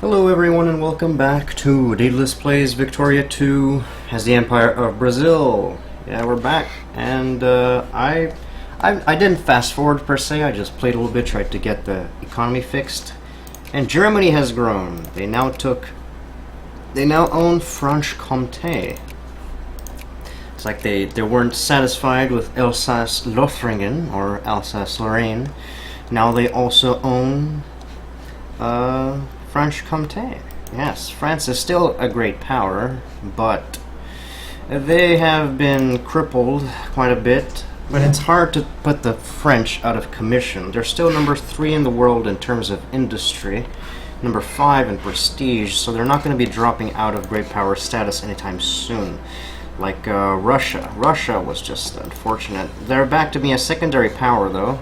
Hello everyone and welcome back to Daedalus Plays Victoria 2 as the Empire of Brazil. Yeah, we're back, and I didn't fast forward per se, I just played a little bit, tried to get the economy fixed. And Germany has grown. They now own Franche-Comté. It's like they weren't satisfied with Alsace-Lothringen, or Alsace-Lorraine. Now they also own Franche-Comté. Yes, France is still a great power, but they have been crippled quite a bit. But it's hard to put the French out of commission. They're still number 3 in the world in terms of industry, number 5 in prestige, so they're not going to be dropping out of great power status anytime soon. Like Russia. Russia was just unfortunate. They're back to being a secondary power, though.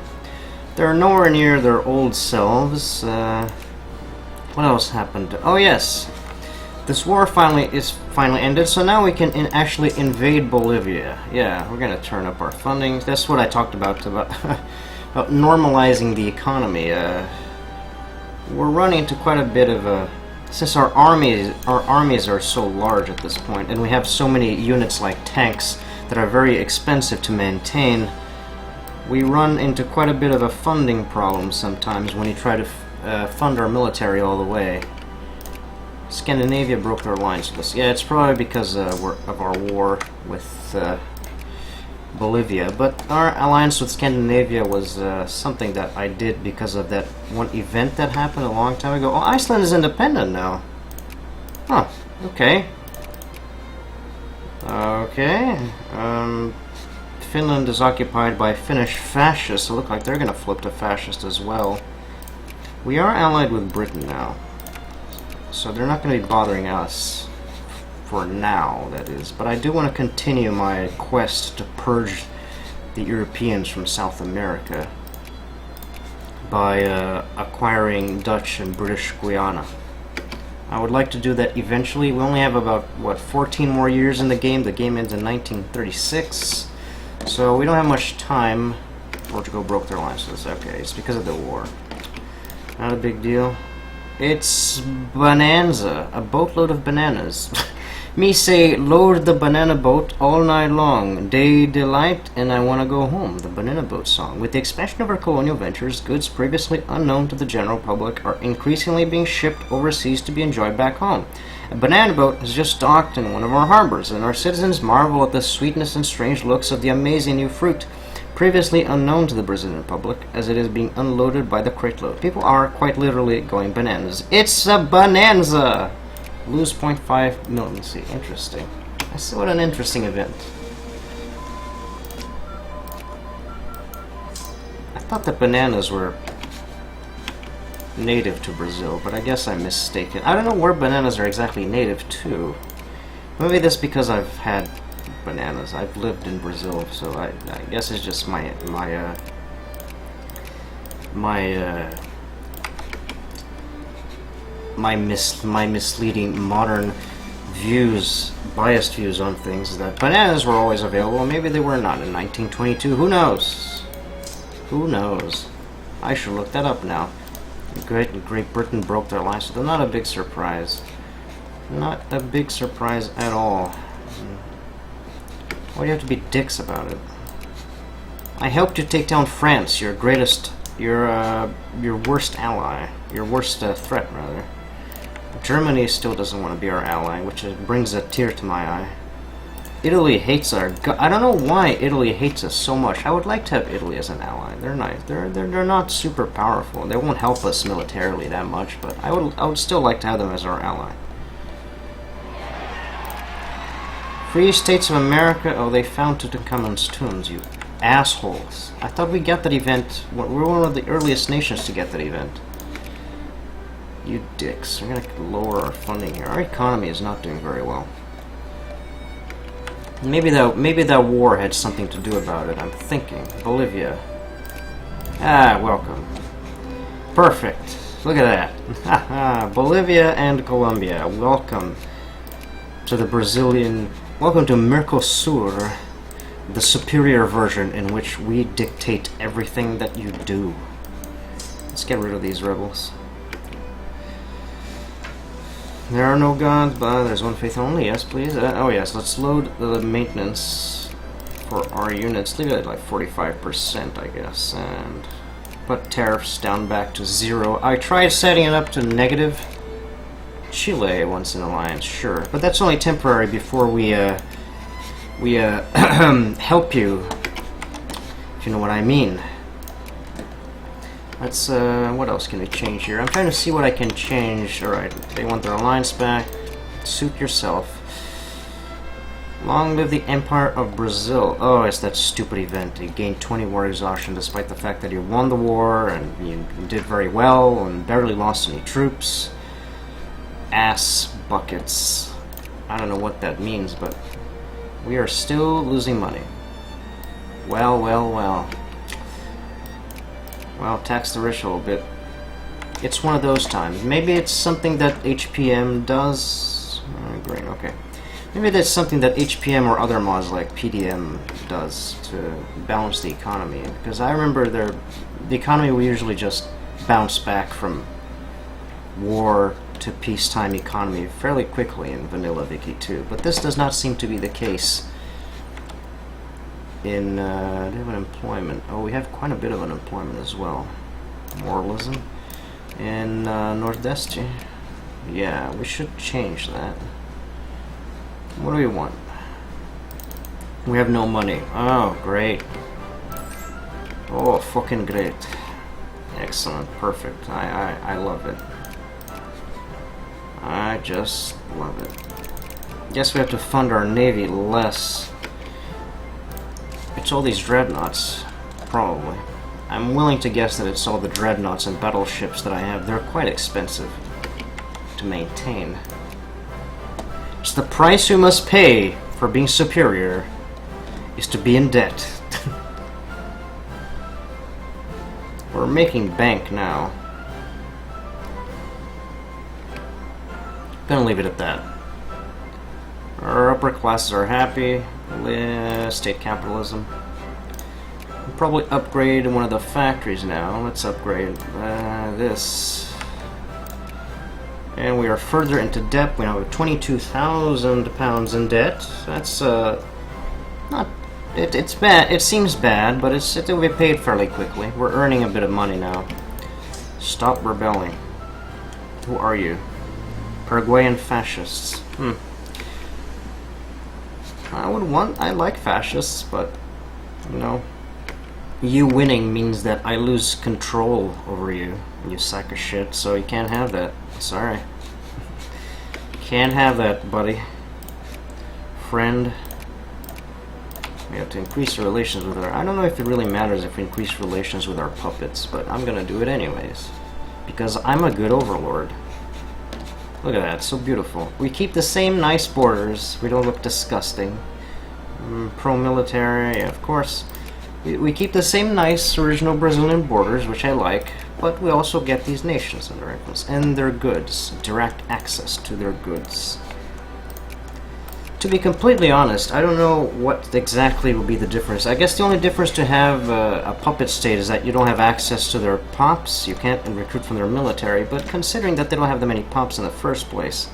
They're nowhere near their old selves. What else happened? Oh yes, this war finally ended, so now we can actually invade Bolivia. Yeah, we're gonna turn up our funding. That's what I talked about about normalizing the economy. We're running into quite a bit of a since our armies are so large at this point, and we have so many units like tanks that are very expensive to maintain. We run into quite a bit of a funding problem sometimes when you try to fund our military all the way. Scandinavia broke their alliance with us. Yeah, it's probably because of our war with Bolivia, but our alliance with Scandinavia was something that I did because of that one event that happened a long time ago. Oh, Iceland is independent now. Huh, okay. Okay, Finland is occupied by Finnish fascists. It looks like they're gonna flip to fascist as well. We are allied with Britain now, so they're not going to be bothering us for now, that is. But I do want to continue my quest to purge the Europeans from South America by acquiring Dutch and British Guiana. I would like to do that eventually. We only have about, what, 14 more years in the game. The game ends in 1936, so we don't have much time. Portugal broke their alliance with us. Okay, it's because of the war. Not a big deal. It's bonanza, a boatload of bananas. Me say, load the banana boat all night long. Day delight, and I want to go home. The banana boat song. With the expansion of our colonial ventures, goods previously unknown to the general public are increasingly being shipped overseas to be enjoyed back home. A banana boat has just docked in one of our harbors, and our citizens marvel at the sweetness and strange looks of the amazing new fruit, previously unknown to the Brazilian public, as it is being unloaded by the crate load. People are quite literally going bananas. It's a bonanza! Lose 0.5 militancy. Interesting. I see, what an interesting event. I thought that bananas were native to Brazil, but I guess I'm mistaken. I don't know where bananas are exactly native to. Maybe that's because I've had bananas. I've lived in Brazil, so I guess it's just my misleading modern views, biased views on things, that bananas were always available. Maybe they were not in 1922. Who knows? Who knows? I should look that up now. Great Britain broke their alliance, so not a big surprise. Not a big surprise at all. Why do you have to be dicks about it? I helped you take down France, your worst ally, your worst threat, rather. Germany still doesn't want to be our ally, which brings a tear to my eye. Italy hates I don't know why Italy hates us so much. I would like to have Italy as an ally. They're nice. They're not super powerful. They won't help us militarily that much, but I would still like to have them as our ally. Free States of America. Oh, they found Tutankhamun's tombs, you assholes. I thought we got that event. We're one of the earliest nations to get that event. You dicks. We're gonna lower our funding here. Our economy is not doing very well. Maybe that war had something to do about it. I'm thinking. Bolivia. Ah, welcome. Perfect. Look at that. Haha. Bolivia and Colombia. Welcome to the Brazilian. Welcome to Mercosur, the superior version in which we dictate everything that you do. Let's get rid of these rebels. There are no gods, but there's one faith only. Yes, please. Oh yes, let's load the maintenance for our units. Leave it at like 45%, I guess, and put tariffs down back to 0. I tried setting it up to negative. Chile once in alliance, sure, but that's only temporary before we help you, if you know what I mean. Let's, what else can we change here? I'm trying to see what I can change. Alright, they want their alliance back. Suit yourself. Long live the Empire of Brazil. Oh, it's that stupid event. You gained 20 war exhaustion despite the fact that you won the war and you did very well and barely lost any troops. Ass buckets. I don't know what that means, but we are still losing money. Well, well, well. Well, tax the rich a little bit. It's one of those times. Maybe it's something that HPM does. Great, okay. Maybe that's something that HPM or other mods like PDM does to balance the economy. Because I remember the economy will usually just bounce back from war to peacetime economy fairly quickly in Vanilla Wiki 2. But this does not seem to be the case in unemployment. Oh, we have quite a bit of unemployment as well. Moralism in Nordeste. Yeah, we should change that. What do we want? We have no money. Oh, great. Oh, fucking great. Excellent. Perfect. I love it. I just love it. Guess we have to fund our navy less. It's all these dreadnoughts, probably. I'm willing to guess that it's all the dreadnoughts and battleships that I have. They're quite expensive to maintain. It's the price we must pay for being superior is to be in debt. We're making bank now. Gonna leave it at that. Our upper classes are happy. State capitalism. We'll probably upgrade one of the factories now. Let's upgrade this. And we are further into debt. We now have 22,000 pounds in debt. That's not. It's bad. It seems bad, but it will be paid fairly quickly. We're earning a bit of money now. Stop rebelling. Who are you? Paraguayan fascists. I like fascists, but you know, you winning means that I lose control over you, you sack of shit. So you can't have that. Sorry, can't have that, buddy. Friend. We have to increase relations with our... I don't know if it really matters if we increase relations with our puppets, but I'm gonna do it anyways. Because I'm a good overlord. Look at that, so beautiful. We keep the same nice borders. We don't look disgusting. Pro-military, of course. We keep the same nice original Brazilian borders, which I like, but we also get these nations under influence. And their goods. Direct access to their goods. To be completely honest, I don't know what exactly will be the difference. I guess the only difference to have a puppet state is that you don't have access to their pops. You can't recruit from their military, but considering that they don't have that many pops in the first place,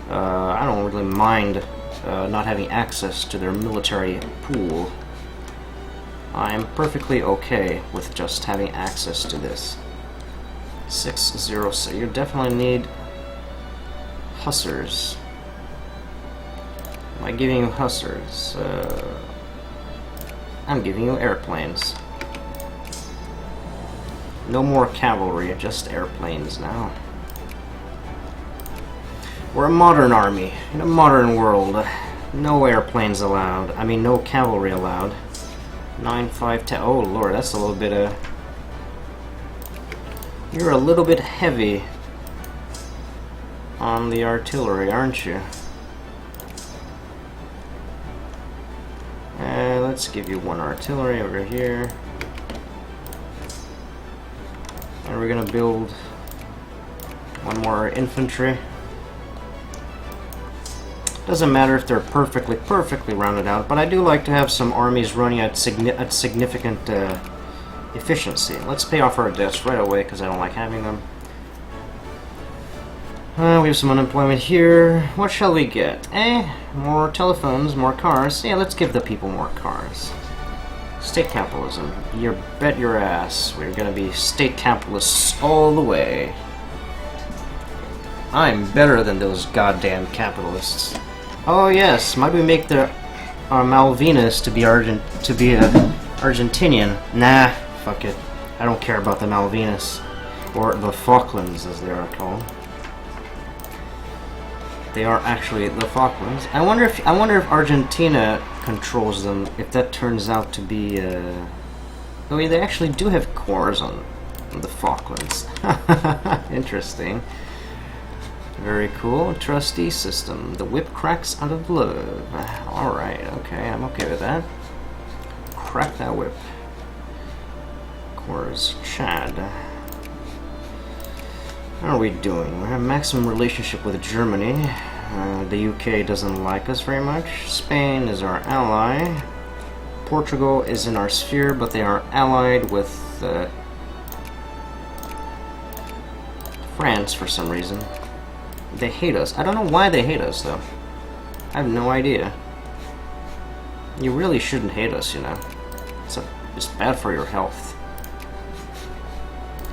I don't really mind not having access to their military pool. I'm perfectly okay with just having access to this. 606. You definitely need hussars. Am I giving you hussars? I'm giving you airplanes. No more cavalry, just airplanes now. We're a modern army, in a modern world. No airplanes allowed. I mean, no cavalry allowed. 9, 5, 10. Oh lord, that's a little bit You're a little bit heavy on the artillery, aren't you? Let's give you one artillery over here. And we're gonna build one more infantry. Doesn't matter if they're perfectly rounded out, but I do like to have some armies running at significant efficiency. Let's pay off our debts right away because I don't like having them. We have some unemployment here. What shall we get? More telephones, more cars. Yeah, let's give the people more cars. State capitalism. You bet your ass. We're gonna be state capitalists all the way. I'm better than those goddamn capitalists. Oh yes, might we make the Malvinas to be Argentinian? Nah, fuck it. I don't care about the Malvinas, or the Falklands as they are called. They are actually the Falklands. I wonder if Argentina controls them. If that turns out to be, oh yeah, they actually do have cores on the Falklands. Interesting. Very cool. Trustee system. The whip cracks out of love. Alright, okay, I'm okay with that. Crack that whip. Cores. Chad. How are we doing? We have maximum relationship with Germany. The UK doesn't like us very much. Spain is our ally. Portugal is in our sphere, but they are allied with France for some reason. They hate us. I don't know why they hate us, though. I have no idea. You really shouldn't hate us, you know. It's bad for your health.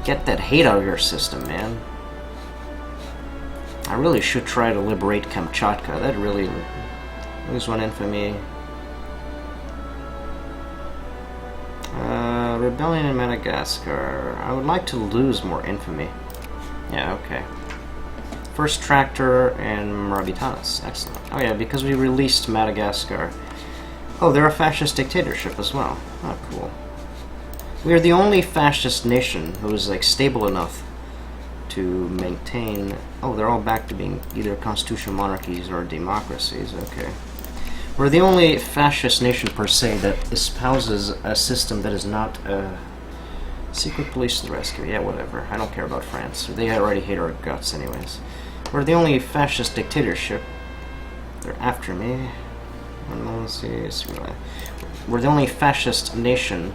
Get that hate out of your system, man. I really should try to liberate Kamchatka. That really... Lose one infamy. Rebellion in Madagascar. I would like to lose more infamy. Yeah, okay. First Tractor and Marabitanas. Excellent. Oh yeah, because we released Madagascar. Oh, they're a fascist dictatorship as well. Oh, cool. We are the only fascist nation who is, like, stable enough to maintain... Oh, they're all back to being either constitutional monarchies or democracies. Okay. We're the only fascist nation, per se, that espouses a system that is not secret police to the rescue. Yeah, whatever. I don't care about France. They already hate our guts anyways. We're the only fascist dictatorship. They're after me. We're the only fascist nation,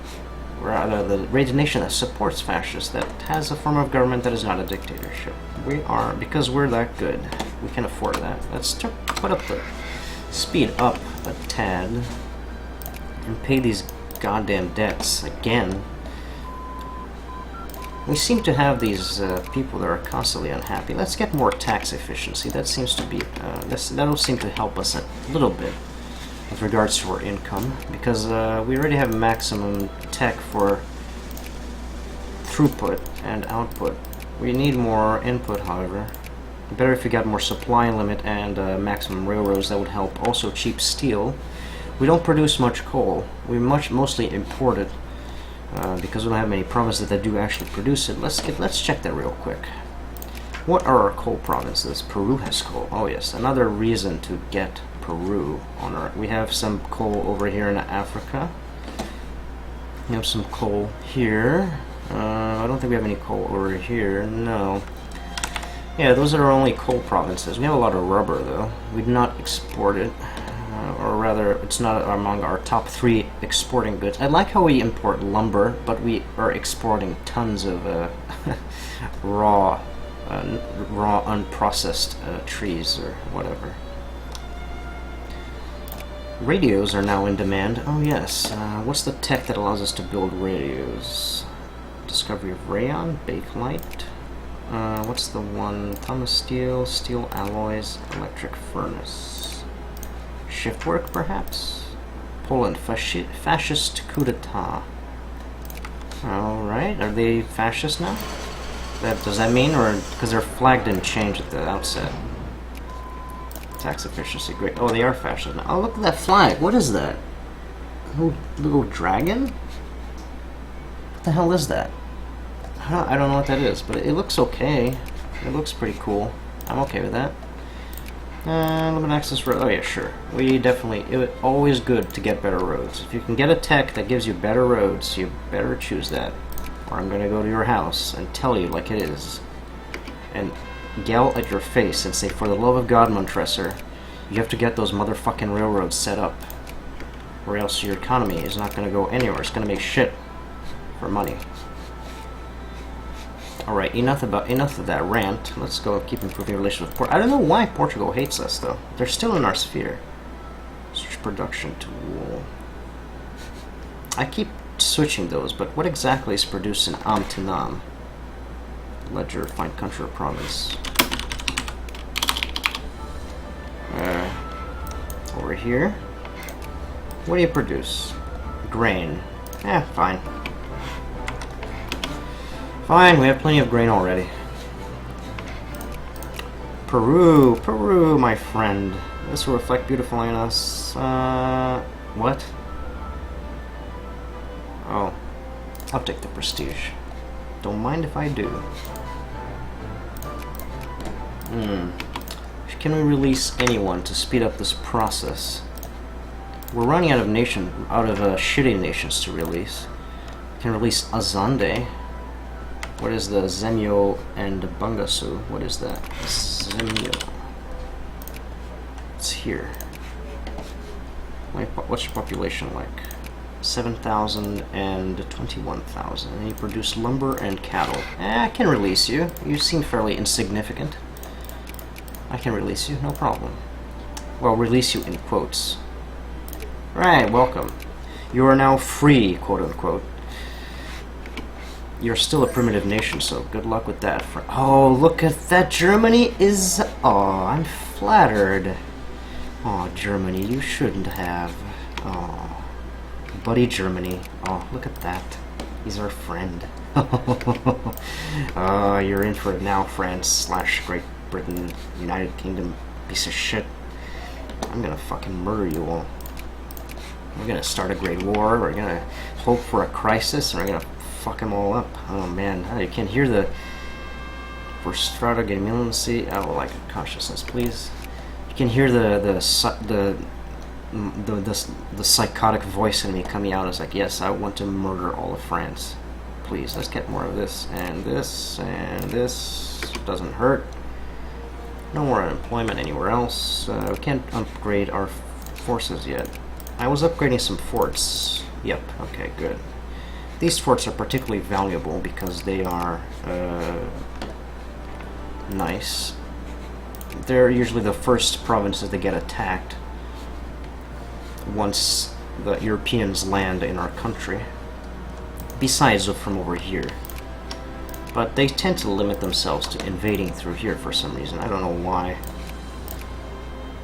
rather the nation that supports fascists, that has a form of government that is not a dictatorship. We are, because we're that good. We can afford that. Let's put up the speed up a tad and pay these goddamn debts again. We seem to have these people that are constantly unhappy. Let's get more tax efficiency. That seems to be that'll seem to help us a little bit with regards to our income, because we already have maximum tech for throughput and output. We need more input, however. Better if we got more supply limit and maximum railroads. That would help. Also, cheap steel. We don't produce much coal. We mostly import it because we don't have many provinces that do actually produce it. Let's check that real quick. What are our coal provinces? Peru has coal. Oh yes, another reason to get Peru on our. We have some coal over here in Africa. We have some coal here. I don't think we have any coal over here. No. Yeah, those are our only coal provinces. We have a lot of rubber, though. We do not export it. Or rather, it's not among our top 3 exporting goods. I like how we import lumber, but we are exporting tons of raw, unprocessed trees or whatever. Radios are now in demand. Oh yes. What's the tech that allows us to build radios? Discovery of rayon, bakelite. What's the one? Thomas steel, steel alloys, electric furnace. Shift work, perhaps? Poland, fascist coup d'etat. Alright, are they fascist now? Does that mean, or because their flag didn't change at the outset? Tax efficiency, great. Oh, they are fascist now. Oh, look at that flag. What is that? Little dragon? What the hell is that? I don't know what that is, but it looks okay. It looks pretty cool. I'm okay with that. Limited access road. Oh yeah, sure. It's always good to get better roads. If you can get a tech that gives you better roads, you better choose that. Or I'm gonna go to your house and tell you like it is. And yell at your face and say, for the love of God, Montresor, you have to get those motherfucking railroads set up. Or else your economy is not gonna go anywhere. It's gonna make shit for money. Alright, enough of that rant. Let's go keep improving relations with Portugal. I don't know why Portugal hates us, though. They're still in our sphere. Switch production tool. I keep switching those, but what exactly is produced in Amtinam? Ledger, find country or province. Over here. What do you produce? Grain. Fine. Fine, we have plenty of grain already. Peru, my friend. This will reflect beautifully on us. What? Oh. I'll take the prestige. Don't mind if I do. Can we release anyone to speed up this process? We're running out of shitty nations to release. We can release Azande. What is the Zenyo and Bangasu? What is that? Zenyo. It's here. What's your population like? 7,000 and 21,000. And you produce lumber and cattle. I can release you. You seem fairly insignificant. I can release you, no problem. Well, release you in quotes. Right, welcome. You are now free, quote unquote. You're still a primitive nation, so good luck with that. Oh, look at that. Germany is... Oh, I'm flattered. Oh, Germany, you shouldn't have. Oh, buddy Germany. Oh, look at that. He's our friend. Oh, you're in for it now, France / Great Britain, United Kingdom, piece of shit. I'm gonna fucking murder you all. We're gonna start a great war, we're gonna hope for a crisis, and we're gonna fuck them all up. Oh man, you can't hear the... For strata gemilancy, I would like consciousness, please. You can hear the psychotic voice in me coming out. It's like, yes, I want to murder all of France. Please, let's get more of this, and this, and this. Doesn't hurt. No more unemployment anywhere else. We can't upgrade our forces yet. I was upgrading some forts. Yep, okay, good. These forts are particularly valuable because they are nice. They're usually the first provinces that get attacked once the Europeans land in our country. Besides from over here. But they tend to limit themselves to invading through here for some reason. I don't know why.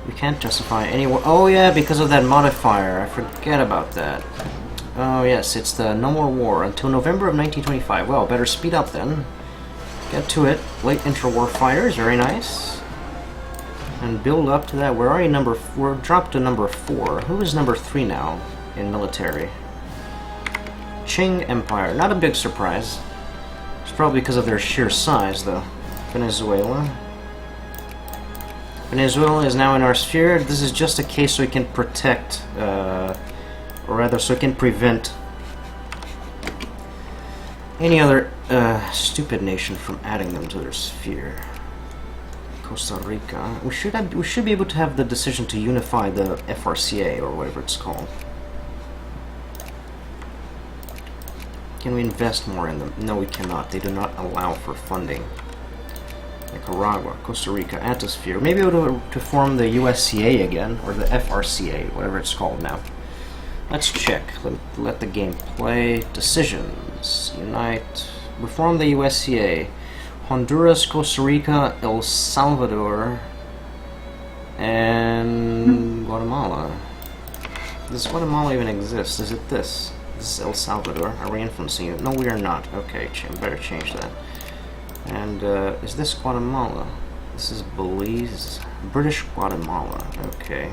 We can't justify anyone. Oh yeah, because of that modifier. I forget about that. Oh yes, it's the no more war until November of 1925. Well, better speed up then. Get to it. Late interwar fighters, very nice. And build up to that. We're already we're dropped to number 4. Who is number 3 now in military? Qing Empire. Not a big surprise. It's probably because of their sheer size, though. Venezuela. Venezuela is now in our sphere. This is just a case so we can protect, or rather, so we can prevent any other stupid nation from adding them to their sphere. Costa Rica. We should be able to have the decision to unify the FRCA or whatever it's called. Can we invest more in them? No, we cannot. They do not allow for funding. Nicaragua, Costa Rica, Antisphere. Maybe able to form the USCA again, or the FRCA, whatever it's called now. Let's check. Let the game play. Decisions. Unite. Reform the USCA. Honduras, Costa Rica, El Salvador, and Guatemala. Does Guatemala even exist? Is it this? This is El Salvador. Are we influencing it? No, we are not. Okay, better change that. And is this Guatemala? This is Belize. British Guatemala. Okay.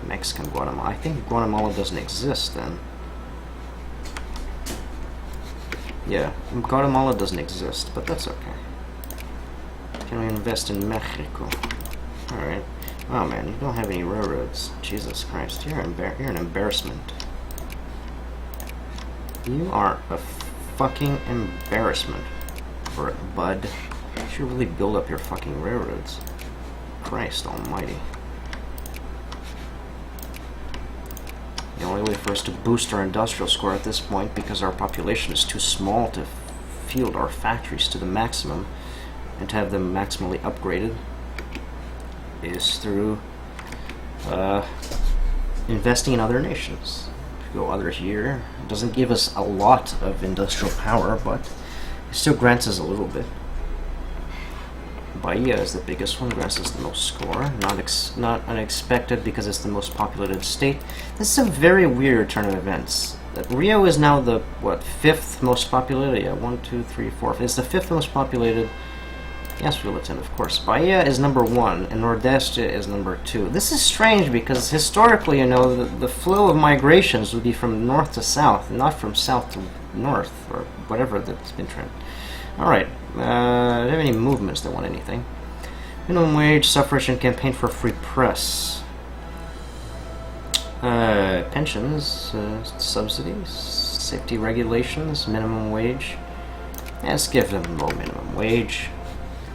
Mexican Guatemala. I think Guatemala doesn't exist then. Yeah, Guatemala doesn't exist, but that's okay. Can we invest in Mexico? Alright. Oh man, you don't have any railroads. Jesus Christ, you're an embarrassment. You are a fucking embarrassment, bud. You should really build up your fucking railroads. Christ almighty. The only way for us to boost our industrial score at this point, because our population is too small to field our factories to the maximum and to have them maximally upgraded is through investing in other nations. If we go other here, it doesn't give us a lot of industrial power, but it still grants us a little bit. Bahia is the biggest one, grants us the most score. Not unexpected because it's the most populated state. This is a very weird turn of events. Rio is now the, what, 5th most populated? Yeah, 1, 2, 3, 4. It's the 5th most populated. Yes, Fullerton, of course. Bahia is number 1, and Nordeste is number 2. This is strange because historically, you know, the flow of migrations would be from north to south, not from south to north, or whatever that's been trend. Alright, do you have any movements that want anything? Minimum wage, suffrage, and campaign for free press. Pensions, subsidies, safety regulations, minimum wage. Let's give them low minimum wage.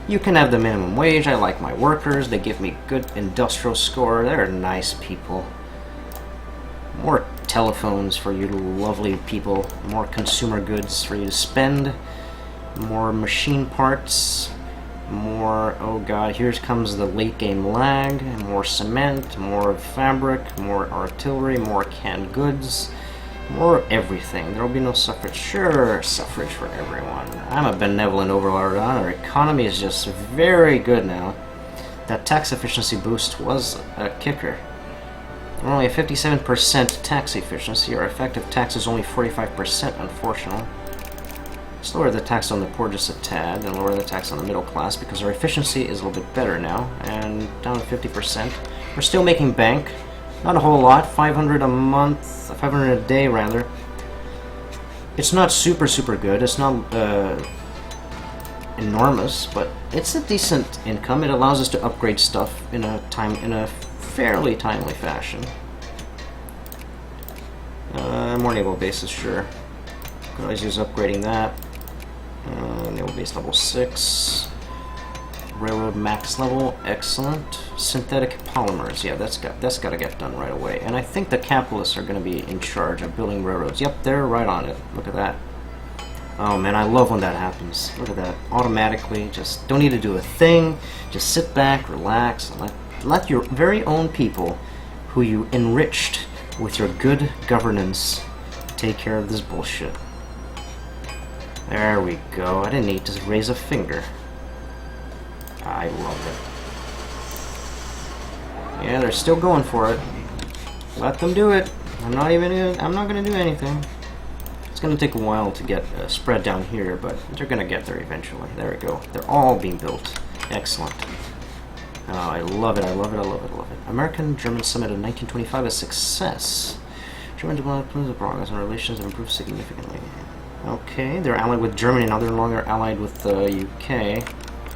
You can have the minimum wage. I like my workers. They give me good industrial score. They're nice people. More telephones for you lovely people. More consumer goods for you to spend. More machine parts. More, oh god, here comes the late game lag. More cement, more fabric, more artillery, more canned goods. More everything. There will be no suffrage. Sure, suffrage for everyone. I'm a benevolent overlord. Our economy is just very good now. That tax efficiency boost was a kicker. We're only at 57% tax efficiency. Our effective tax is only 45%, unfortunately. Let's lower the tax on the poor just a tad, and lower the tax on the middle class, because our efficiency is a little bit better now, and down to 50%. We're still making bank. Not a whole lot, 500 a month, 500 a day rather. It's not super good. It's not enormous, but it's a decent income. It allows us to upgrade stuff in a fairly timely fashion. More naval bases, sure. Could always use upgrading that. Naval base level 6. Railroad max level, excellent. Synthetic polymers, yeah, that's got to get done right away. And I think the capitalists are going to be in charge of building railroads. Yep, they're right on it. Look at that. Oh man, I love when that happens. Look at that. Automatically, just don't need to do a thing. Just sit back, relax, and let your very own people, who you enriched with your good governance, take care of this bullshit. There we go. I didn't need to raise a finger. I love it. Yeah, they're still going for it. Let them do it. I'm not gonna do anything. It's gonna take a while to get spread down here, but they're gonna get there eventually. There we go. They're all being built. Excellent. Oh, I love it. I love it. I love it. I love it. American-German summit in 1925 a success. German diplomatic progress and relations have improved significantly. Okay, they're allied with Germany now. They're no longer allied with the UK.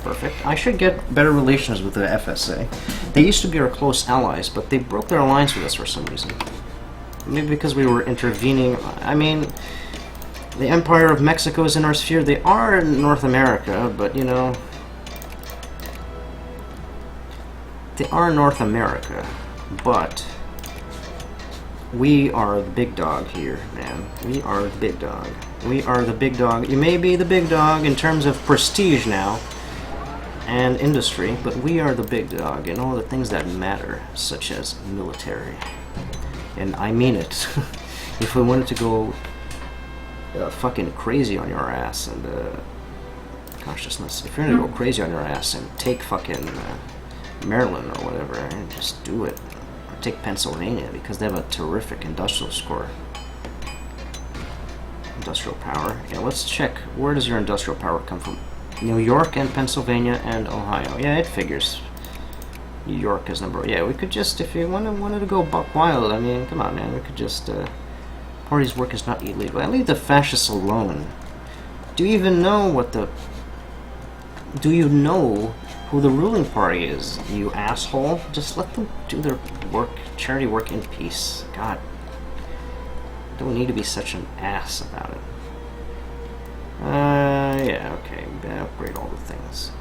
Perfect. I should get better relations with the FSA. They used to be our close allies, but they broke their alliance with us for some reason. Maybe because we were intervening. I mean, the Empire of Mexico is in our sphere. They are in North America, but you know, they are North America, but we are the big dog here, man. We are the big dog. We are the big dog. You may be the big dog in terms of prestige now and industry, but we are the big dog in all the things that matter, such as military. And I mean it. If we wanted to go fucking crazy on your ass and consciousness, if you're gonna go crazy on your ass and take fucking Maryland or whatever, and just do it. Or take Pennsylvania because they have a terrific industrial score. Industrial power. Yeah, let's check. Where does your industrial power come from? New York and Pennsylvania and Ohio. Yeah, it figures. New York is number. Yeah, we could just, if you wanted to go buck wild, I mean, come on, man. We could just. Party's work is not illegal. I leave the fascists alone. Do you even know what the? Do you know who the ruling party is? You asshole. Just let them do their work, charity work in peace. God. Don't need to be such an ass about it. Yeah, okay. Upgrade all the things.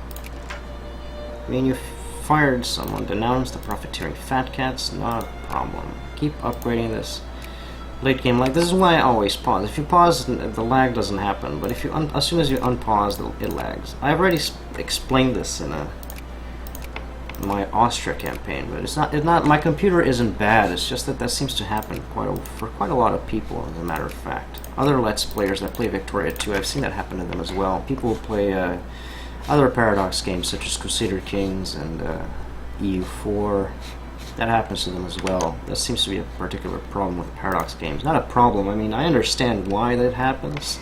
I mean, you fired someone. Denounce the profiteering fat cats. Not a problem. Keep upgrading this. late game lag. This is why I always pause. If you pause, the lag doesn't happen. But if you as soon as you unpause, it lags. I've already explained this in my Austria campaign, but it's not. My computer isn't bad. It's just that seems to happen for quite a lot of people. As a matter of fact, other Let's Players that play Victoria 2, I've seen that happen to them as well. People who play other Paradox games such as Crusader Kings and EU4. That happens to them as well. That seems to be a particular problem with Paradox games. Not a problem, I mean, I understand why that happens.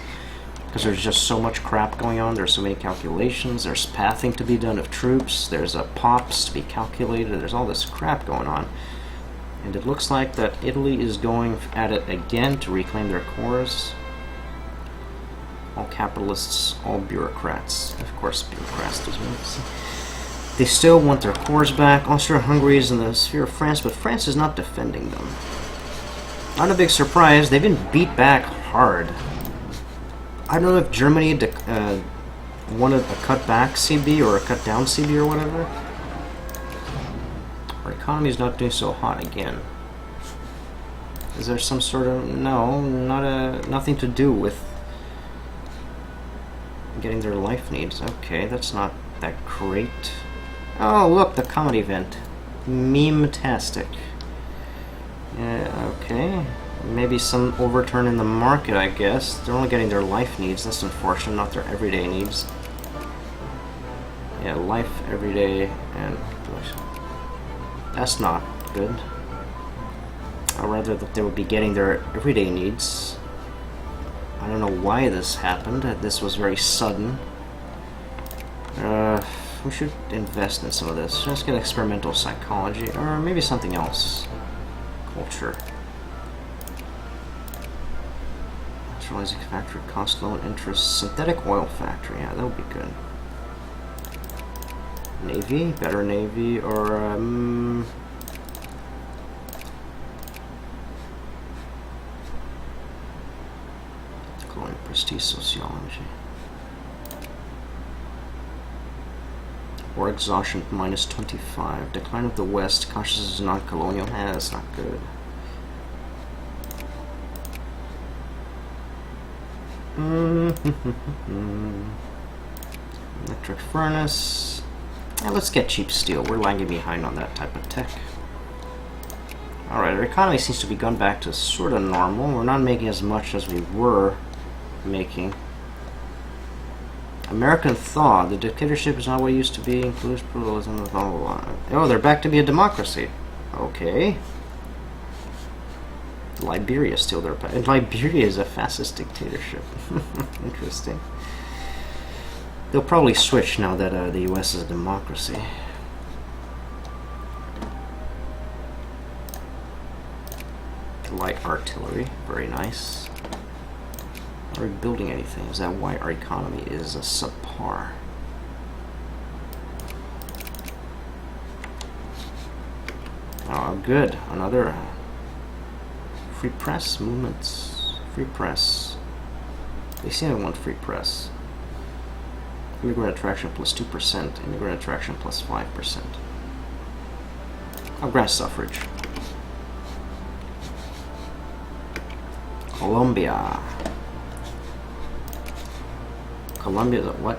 Because there's just so much crap going on, there's so many calculations, there's pathing to be done of troops, there's pops to be calculated, there's all this crap going on. And it looks like that Italy is going at it again to reclaim their cores. All capitalists, all bureaucrats. Of course, bureaucrats does mean. They still want their cores back. Austria-Hungary is in the sphere of France, but France is not defending them. Not a big surprise. They've been beat back hard. I don't know if Germany wanted a cut back CB or a cut down CB or whatever. Our economy is not doing so hot again. Is there some sort of... No, nothing to do with getting their life needs. Okay, that's not that great. Oh, look, the comedy event. Meme-tastic. Yeah, okay. Maybe some overturn in the market, I guess. They're only getting their life needs. That's unfortunate, not their everyday needs. Yeah, life, everyday, and... That's not good. I'd rather that they would be getting their everyday needs. I don't know why this happened. This was very sudden. We should invest in some of this. Let's get experimental psychology, or maybe something else. Culture. Naturalizing factory, cost, loan, interest, synthetic oil factory. Yeah, that would be good. Navy, better navy, or colonial prestige sociology. Or exhaustion minus 25. Decline of the West. Consciousness is non-colonial. That's not good. Electric furnace. Yeah, let's get cheap steel. We're lagging behind on that type of tech. Alright, our economy seems to be gone back to sort of normal. We're not making as much as we were making. American thaw. The dictatorship is not what it used to be. Includes pluralism, blah, blah, blah. Oh, they're back to be a democracy. Okay. Liberia still there. And Liberia is a fascist dictatorship. Interesting. They'll probably switch now that the U.S. is a democracy. Light artillery. Very nice. Are we building anything? Is that why our economy is a subpar? Oh, good. Another free press movements. Free press. They seem to want free press. Immigrant attraction plus 2%. Immigrant attraction plus 5%. I'll grant suffrage. Colombia. Colombia, what?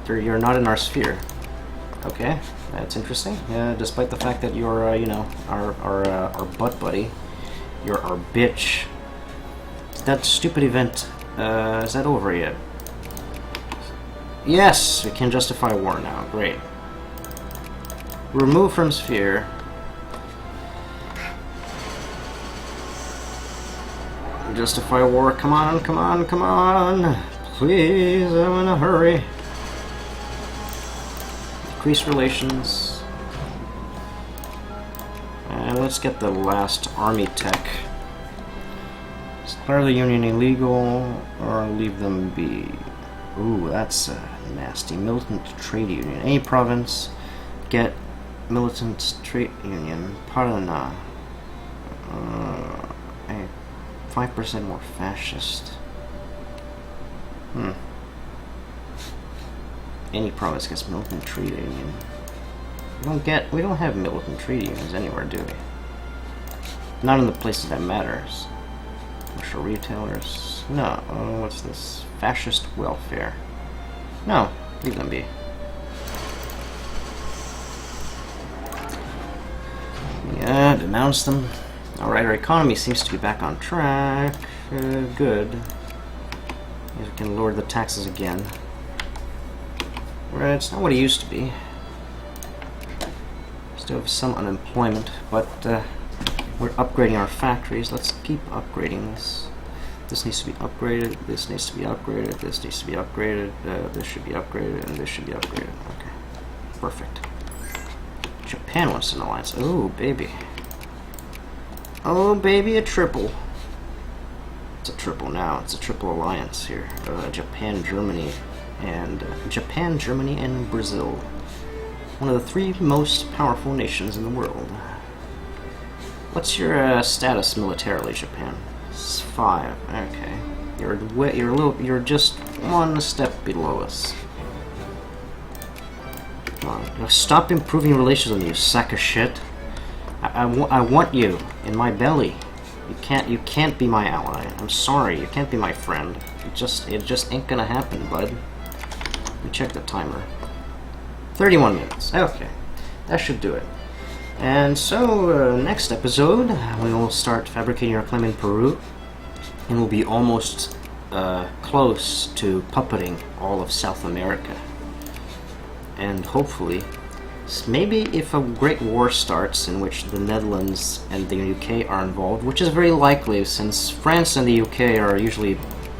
You're not in our sphere. Okay, that's interesting. Yeah, despite the fact that you're, you know, our butt buddy, you're our bitch. That stupid event, is that over yet? Yes, we can justify war now. Great. Remove from sphere. Justify war. Come on, come on, come on. Please, I'm in a hurry. Decrease relations. And let's get the last army tech. Declare the union illegal or leave them be. Ooh, that's nasty. Militant trade union. Any province get militant trade union. Paraná. 5% more fascist. Any province gets militant trade union. We don't have militant trade unions anywhere, do we? Not in the places that matters. Commercial retailers. No. Oh, what's this? Fascist welfare. No. Leave them be. Yeah, denounce them. Alright, our economy seems to be back on track. Good. We can lower the taxes again. Right, it's not what it used to be. Still have some unemployment, but we're upgrading our factories. Let's keep upgrading this. This needs to be upgraded, this needs to be upgraded, this needs to be upgraded, this should be upgraded, and this should be upgraded. Okay, perfect. Japan wants an alliance. Oh, baby. Oh, baby, a triple. It's a triple now. It's a triple alliance here. Japan, Germany, and Brazil. One of the 3 most powerful nations in the world. What's your status militarily, Japan? It's 5. Okay, you're just 1 step below us. Come on, stop improving relations with me, you sack of shit. I want you in my belly. You can't be my ally. I'm sorry, you can't be my friend. It just ain't gonna happen, bud. Let me check the timer. 31 minutes. Okay, that should do it. And so, next episode, we will start fabricating our claim in Peru, and we'll be almost close to puppeting all of South America. And hopefully, maybe if a great war starts in which the Netherlands and the UK are involved, which is very likely since France and the UK are usually...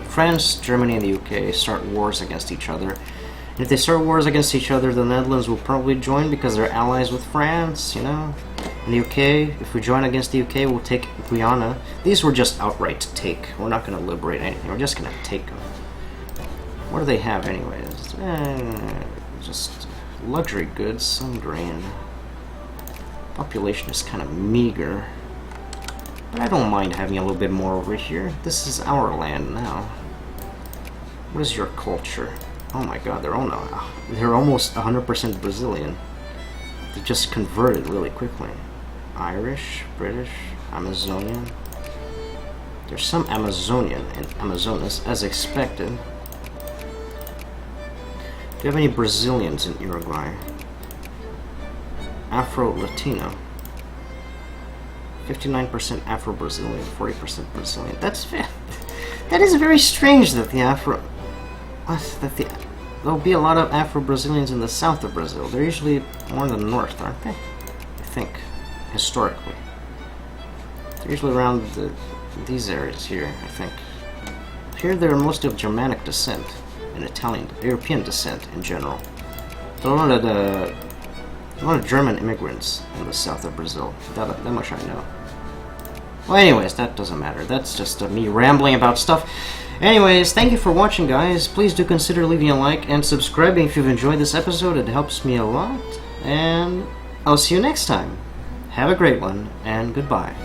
France, Germany, and the UK start wars against each other. And if they start wars against each other, the Netherlands will probably join because they're allies with France, you know? And the UK, if we join against the UK, we'll take Guyana. These were just outright take. We're not going to liberate anything. We're just going to take them. What do they have anyways? Just luxury goods, some grain. Population is kind of meager. But I don't mind having a little bit more over here. This is our land now. What is your culture? Oh my god, they're almost 100% Brazilian. They just converted really quickly. Irish, British, Amazonian. There's some Amazonian in Amazonas, as expected. Do you have any Brazilians in Uruguay? Afro-Latino. 59% Afro-Brazilian, 40% Brazilian. That is very strange that there'll be a lot of Afro-Brazilians in the south of Brazil. They're usually more in the north, aren't they? I think, historically. They're usually around these areas here, I think. Here they're mostly of Germanic descent and European descent in general. But a lot of German immigrants in the south of Brazil. That much I know. Well, anyways, that doesn't matter. That's just me rambling about stuff. Anyways, thank you for watching, guys. Please do consider leaving a like and subscribing if you've enjoyed this episode. It helps me a lot. And I'll see you next time. Have a great one, and goodbye.